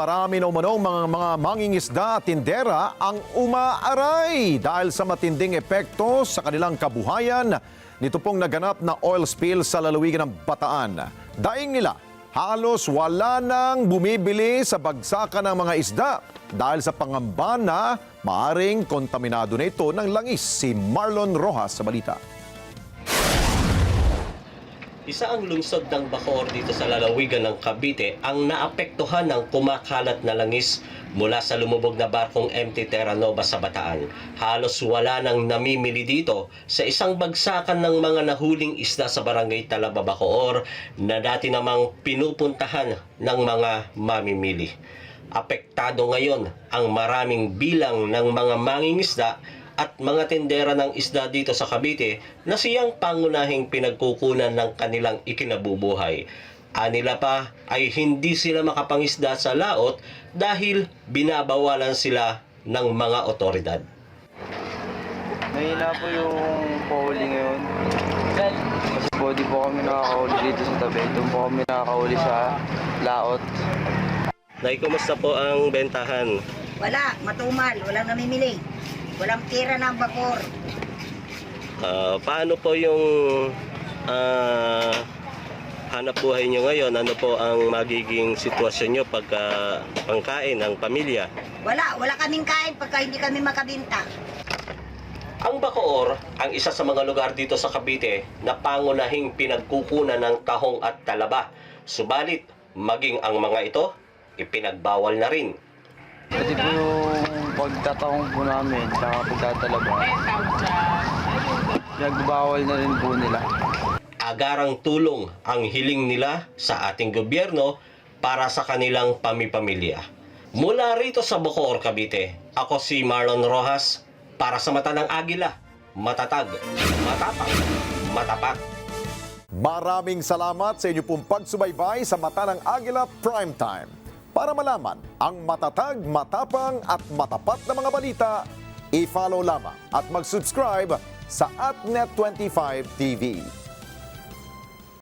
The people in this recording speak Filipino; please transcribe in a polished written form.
marami na umanong mga mangingisda at tindera ang umaaray dahil sa matinding epekto sa kanilang kabuhayan nito pong naganap na oil spill sa lalawigan ng Bataan. Daing nila, halos wala nang bumibili sa bagsakan ng mga isda dahil sa pangamba na maaring kontaminado na ito ng langis. Si Marlon Rojas sa balita. Isa ang lungsod ng Bacoor dito sa lalawigan ng Cavite ang naapektuhan ng kumakalat na langis mula sa lumubog na barkong MT Terra Nova sa Bataan. Halos wala nang namimili dito sa isang bagsakan ng mga nahuling isda sa barangay Talaba, Bacoor na dati namang pinupuntahan ng mga mamimili. Apektado ngayon ang maraming bilang ng mga mangingisda at mga tindera ng isda dito sa Cavite na siyang pangunahing pinagkukunan ng kanilang ikinabubuhay. Anila pa ay hindi sila makapangisda sa laot dahil binabawalan sila ng mga otoridad. Mahina po yung pahuli ngayon. Kasi po di po kami nakakahuli dito sa tabi. Doon po kami nakakahuli sa laot. Nay, kumusta po ang bentahan? Wala, matumal, walang namimili. Walang tira ng Bacoor. Paano po yung hanap buhay nyo ngayon? Ano po ang magiging sitwasyon nyo pagka pangkain ng pamilya? Wala kaming kain pagka hindi kami makabinta. Ang Bacoor ang isa sa mga lugar dito sa Cavite na pangunahing pinagkukunan ng tahong at talaba. Subalit, maging ang mga ito, ipinagbawal na rin. Pati po yung pagtatahong po namin, saka pagtatalaba, nagbawal na rin po nila. Agarang tulong ang hiling nila sa ating gobyerno para sa kanilang pamipamilya. Mula rito sa Bacoor, Cavite, ako si Marlon Rojas para sa Mata ng Agila. Matatag, matapang, matapat. Maraming salamat sa inyo pong pagsubaybay sa Mata ng Agila Primetime. Para malaman ang matatag, matapang at matapat na mga balita, i-follow lamang at mag-subscribe sa AtNet25 TV.